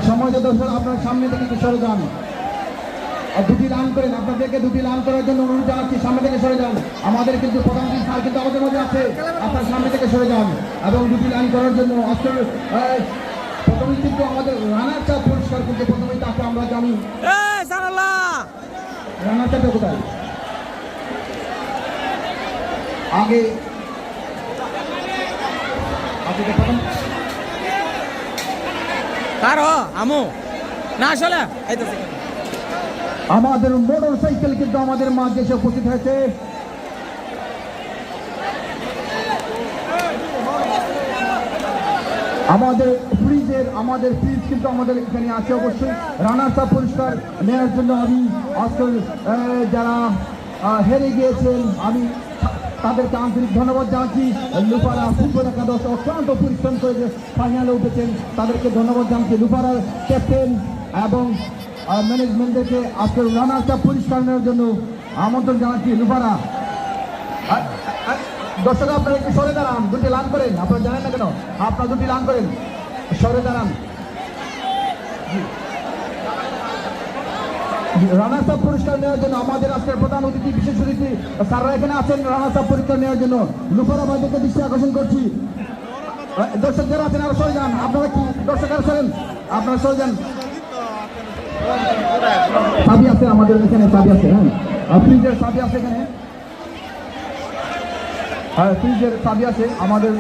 সময় দর্শক আপনার সামনে থেকে একটু সরে যান। দুটি রান করেন, আপনাদেরকে দুটি রান করার জন্য অনুরোধ জানাচ্ছি, সামনে থেকে সরে যান। আমাদের কিন্তু প্রধান স্যার কিন্তু আমাদের মধ্যে আছে, আপনার সামনে থেকে সরে যান এবং দুটি রান করার জন্য আজকে প্রথমেই কিন্তু আমাদের রানার চাপ পরিষ্কার করতে প্রথমেই তাকে আমরা জানি। রানার চাপটা কোথায়? আগে প্রথম কারো আমু না আসলে আমাদের মোটর সাইকেল কিন্তু আমাদের মাঝে এসে উপস্থিত হয়েছে। আমাদের ফ্রিজ কিন্তু আমাদের এখানে আছে অবশ্যই। রানার্স আপ পুরস্কার নেওয়ার জন্য আমি আজকের যারা হেরে গিয়েছেন আমি তাদেরকে আন্তরিক ধন্যবাদ জানাচ্ছি। লুপারা ফুটবল একাদশ অত্যন্ত পরিশ্রম করে যে ফাইনালে উঠেছেন, তাদেরকে ধন্যবাদ জানাচ্ছি। লুপারার ক্যাপ্টেন এবং ম্যানেজমেন্টদেরকে আজকের রানার্স আপ পুরস্কার নেওয়ার জন্য আমন্ত্রণ জানাচ্ছি। লুপারা দর্শক আপনারা একটু সরে দাঁড়ান, দুটি রান করেন, আপনারা জানেন না কেন, আপনারা দুটি রান করেন, সরে দাঁড়ান। রানার্স আপ পুরস্কার নেওয়ার জন্য আমাদের আজকের প্রধান অতিথি বিশেষ অতিথি স্যাররা এখানে আছেন রানার্স আপ পুরস্কার নেওয়ার জন্য। লুপারা ভাইদেরকে দৃষ্টি আকর্ষণ করছি। দর্শক যারা আছেন আরো সরে যান, আপনারা কি দর্শক আরো সরেন, আপনারা সরে যান। চাবি আছে আমাদের এখানে, চাবি আছে, হ্যাঁ ফ্রিজের চাবি আছে এখানে, হ্যাঁ ফ্রিজের চাবি আছে আমাদের।